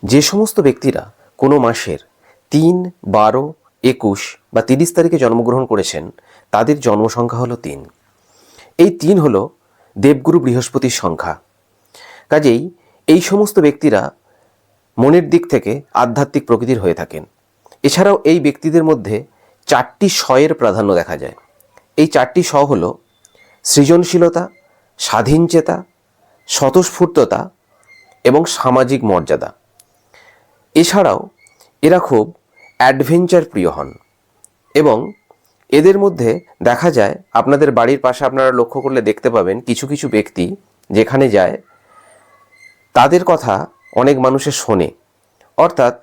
যে সমস্ত ব্যক্তিরা কোনো মাসের 3, 12, 21 বা 30 তারিখে জন্মগ্রহণ করেছেন তাদের জন্মসংখ্যা হলো 3। এই 3 হলো দেবগুরু বৃহস্পতির সংখ্যা। কাজেই এই সমস্ত ব্যক্তিরা মনের দিক থেকে আধ্যাত্মিক প্রকৃতির হয়ে থাকেন। এছাড়াও এই ব্যক্তিদের মধ্যে 4টি স্বয়ের প্রাধান্য দেখা যায়। এই 4টি স্ব হল সৃজনশীলতা, স্বাধীনচেতা, স্বতঃস্ফূর্ততা এবং সামাজিক মর্যাদা। এছাড়াও এরা খুব অ্যাডভেঞ্চার প্রিয় হন এবং এদের মধ্যে দেখা যায়, আপনাদের বাড়ির পাশে আপনারা লক্ষ্য করলে দেখতে পাবেন কিছু কিছু ব্যক্তি যেখানে যায় তাদের কথা অনেক মানুষের শোনে, অর্থাৎ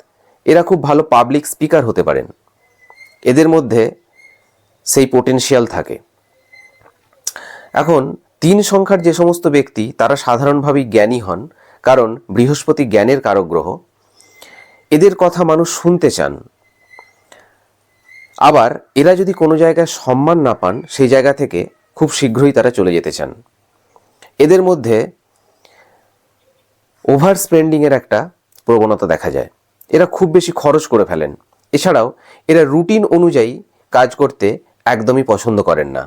এরা খুব ভালো পাবলিক স্পিকার হতে পারেন। এদের মধ্যে সেই পোটেনশিয়াল থাকে। এখন 3 সংখ্যার যে সমস্ত ব্যক্তি তারা সাধারণভাবেই জ্ঞানী হন, কারণ বৃহস্পতি জ্ঞানের কারক গ্রহ। এদের কথা মানুষ শুনতে চান। আবার এরা যদি কোনো জায়গায় সম্মান না পান সেই জায়গা থেকে খুব শীঘ্রই তারা চলে যেতে চান। এদের মধ্যে ওভার স্পেন্ডিংয়ের একটা প্রবণতা দেখা যায়। এরা খুব বেশি খরচ করে ফেলেন। এছাড়াও এরা রুটিন অনুযায়ী কাজ করতে একদমই পছন্দ করেন না।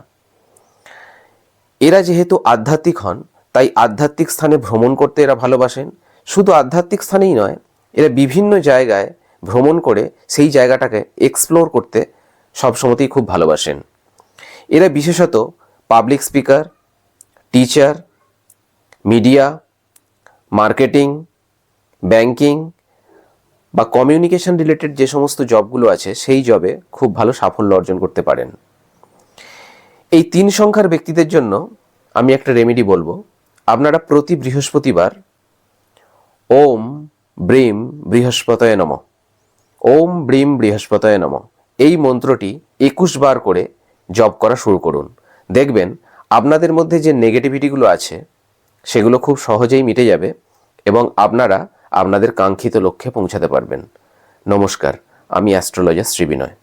এরা যেহেতু আধ্যাত্মিক হন তাই আধ্যাত্মিক স্থানে ভ্রমণ করতে এরা ভালোবাসেন। শুধু আধ্যাত্মিক স্থানেই নয়, এরা বিভিন্ন জায়গায় ভ্রমণ করে সেই জায়গাটাকে এক্সপ্লোর করতে সবসময়তেই খুব ভালোবাসেন। এরা বিশেষত public speaker, teacher, media, marketing, banking বা কমিউনিকেশন রিলেটেড যে সমস্ত জবগুলো আছে সেই জবে খুব ভালো সাফল্য অর্জন করতে পারেন। এই 3 সংখ্যার ব্যক্তিদের জন্য আমি একটা রেমেডি বলবো। আপনারা প্রতি বৃহস্পতিবার ওম ব্রিম বৃহস্পতয়ে নমঃ, ওম ব্রিম বৃহস্পতয়ে নমঃ এই মন্ত্রটি 21 বার করে জপ করা শুরু করুন। দেখবেন আপনাদের মধ্যে যে নেগেটিভিটিগুলো আছে সেগুলো খুব সহজেই মিটে যাবে এবং আপনারা আপনাদের কাঙ্ক্ষিত লক্ষ্যে পৌঁছাতে পারবেন। নমস্কার, আমি অ্যাস্ট্রোলজার শ্রী বিনয়।